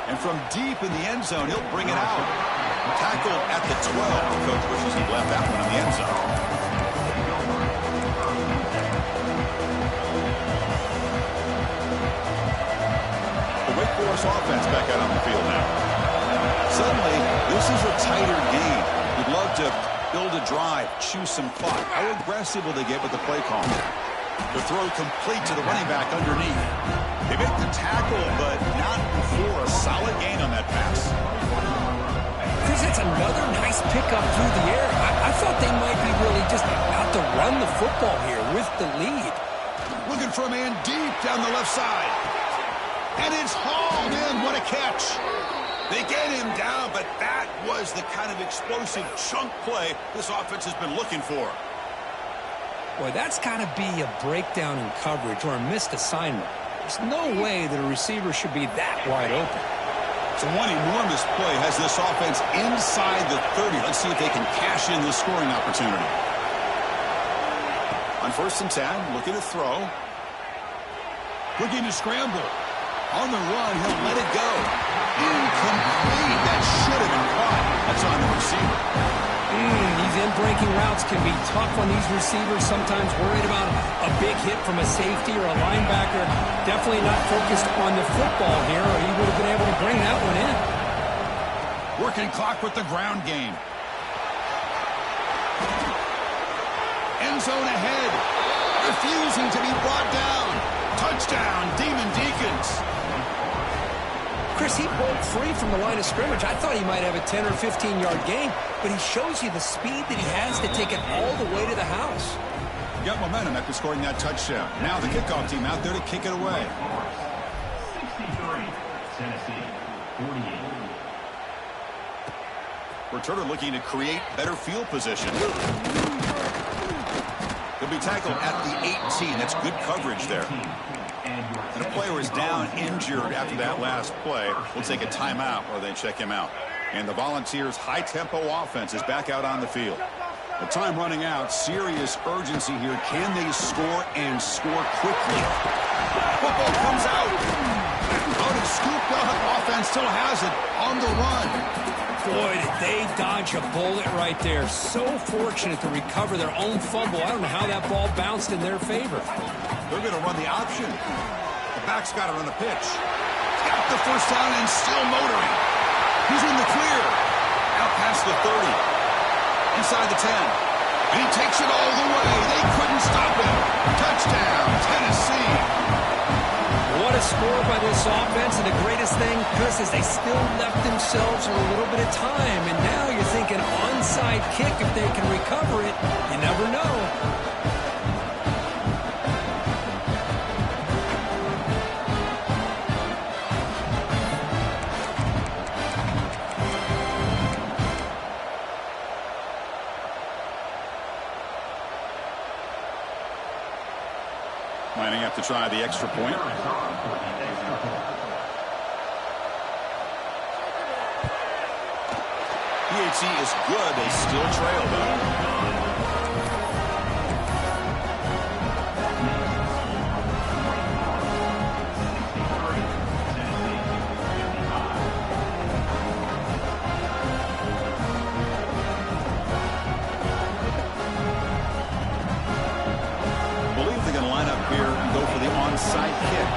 And from deep in the end zone, he'll bring it out. Tackled at the 12. The coach wishes he'd left that one in the end zone. The Wake Forest offense back out on the field now. Suddenly, this is a tighter game. We'd love to build a drive, choose some clock. How aggressive will they get with the play call? The throw complete to the running back underneath. They make the tackle, but not before a solid gain on that pass. Chris, that's another nice pickup through the air. I thought they might be really just out to run the football here with the lead. Looking for a man deep down the left side. And it's hauled in. What a catch. They get him down, but that was the kind of explosive chunk play this offense has been looking for. Boy, that's got to be a breakdown in coverage or a missed assignment. There's no way that a receiver should be that wide open. So one enormous play has this offense inside the 30. Let's see if they can cash in this scoring opportunity. On 1st and 10, looking to throw. Looking to scramble. On the run, he'll let it go. Incomplete. That should have been caught. That's on the receiver. These in-breaking routes can be tough on these receivers, sometimes worried about a big hit from a safety or a linebacker. Definitely not focused on the football here, or he would have been able to bring that one in. Working clock with the ground game. End zone ahead. Refusing to be brought down. Touchdown, Demon Deacons. Chris, he broke free from the line of scrimmage. I thought he might have a 10 or 15-yard gain, but he shows you the speed that he has to take it all the way to the house. Got momentum after scoring that touchdown. Now the kickoff team out there to kick it away. 63, Tennessee, 48. Returner looking to create better field position. He'll be tackled at the 18. That's good coverage there. And a player is down injured after that last play. We'll take a timeout while they check him out. And the Volunteers' high-tempo offense is back out on the field. The time running out. Serious urgency here. Can they score and score quickly? Football comes out. Out and scooped up. Offense still has it on the run. Boy, did they dodge a bullet right there. So fortunate to recover their own fumble. I don't know how that ball bounced in their favor. They're going to run the option. The back's got it on the pitch. Got the first down and still motoring. He's in the clear. Out past the 30. Inside the 10. And he takes it all the way. They couldn't stop him. Touchdown, Tennessee. What a score by this offense. And the greatest thing, Chris, is they still left themselves with a little bit of time. And now you're thinking onside kick if they can recover it. You never know. Lining up to try the extra point. PHC is good. They still trail, though. Onside kick.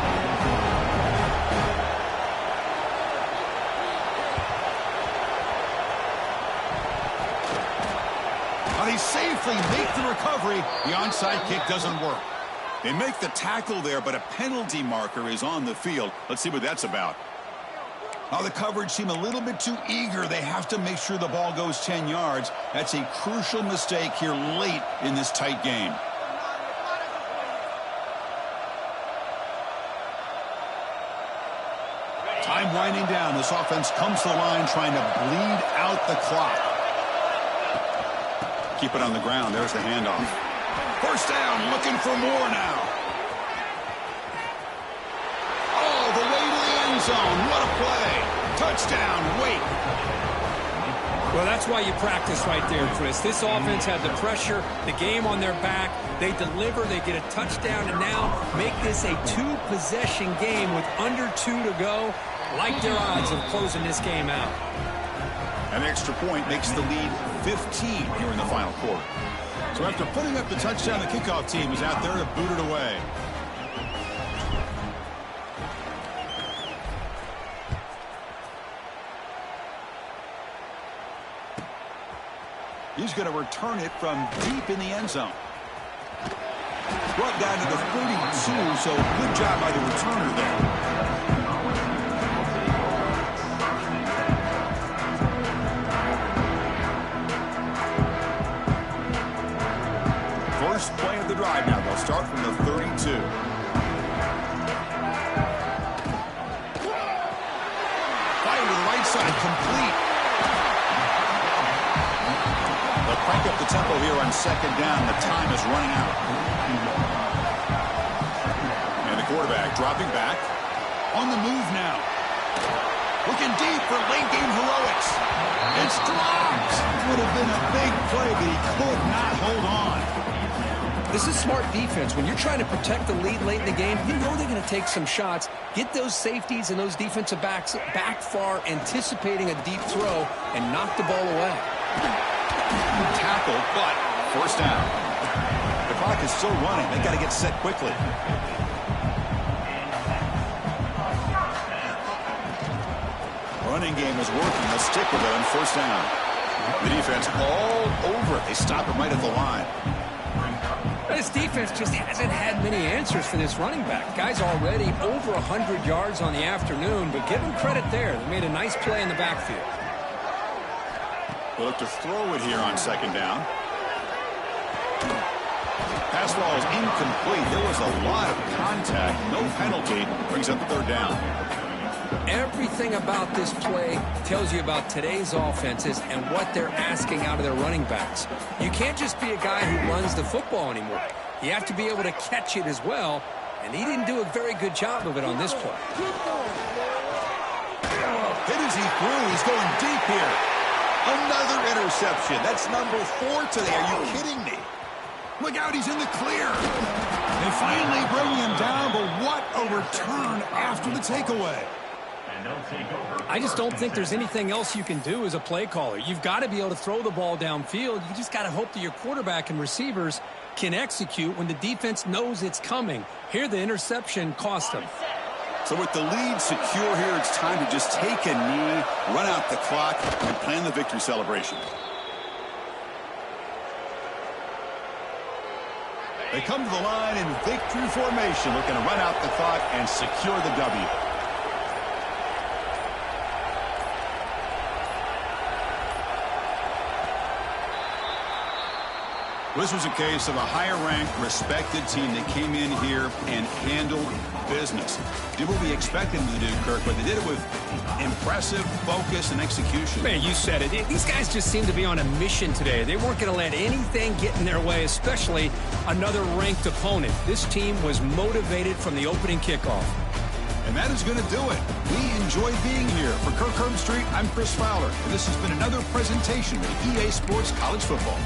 They safely make the recovery. The onside kick doesn't work. They make the tackle there, but a penalty marker is on the field. Let's see what that's about. Now the coverage seemed a little bit too eager. They have to make sure the ball goes 10 yards. That's a crucial mistake here late in this tight game. Time winding down. This offense comes to the line trying to bleed out the clock. Keep it on the ground. There's the handoff. First down, looking for more now. All the way to the end zone. What a play. Touchdown, Wake. Well, that's why you practice right there, Chris. This offense had the pressure, the game on their back. They deliver, they get a touchdown, and now make this a two-possession game with under 2 to go. Like their odds of closing this game out. An extra point makes the lead 15 here in the final quarter. So after putting up the touchdown, the kickoff team is out there to boot it away. He's going to return it from deep in the end zone. Brought down to the 32, so good job by the returner there. First play of the drive now. They'll start from the 32. Fire to the right side, complete. They'll crank up the tempo here on second down. The time is running out. And the quarterback dropping back. On the move now. Looking deep for late-game heroics. It's dropped. Would have been a big play, but he could not hold on. This is smart defense. When you're trying to protect the lead late in the game, you know they're going to take some shots. Get those safeties and those defensive backs back far, anticipating a deep throw, and knock the ball away. Tackled, but first down. The clock is still running. They got to get set quickly. Running game is working. They'll stick with it on first down. The defense all over it. They stop him right at the line. This defense just hasn't had many answers for this running back. Guy's already over 100 yards on the afternoon, but give him credit there. They made a nice play in the backfield. We'll look to throw it here on second down. Pass ball is incomplete. There was a lot of contact. No penalty. Brings up the third down. Everything about this play tells you about today's offenses and what they're asking out of their running backs. You can't just be a guy who runs the football anymore. You have to be able to catch it as well, and he didn't do a very good job of it on this play. Hit as he threw. He's going deep here. Another interception. That's number 4 today. Are you kidding me? Look out, he's in the clear. They finally bring him down, but what a return after the takeaway. I just don't think there's anything else you can do as a play caller. You've got to be able to throw the ball downfield. You just got to hope that your quarterback and receivers can execute when the defense knows it's coming. Here, the interception cost them. So with the lead secure here, it's time to just take a knee, run out the clock, and plan the victory celebration. They come to the line in victory formation, looking to run out the clock and secure the W. This was a case of a higher-ranked, respected team that came in here and handled business. Did what we expected them to do, Kirk, but they did it with impressive focus and execution. Man, you said it. These guys just seem to be on a mission today. They weren't going to let anything get in their way, especially another ranked opponent. This team was motivated from the opening kickoff. And that is going to do it. We enjoy being here. For Kirk Herbstreit, I'm Chris Fowler, and this has been another presentation of EA Sports College Football.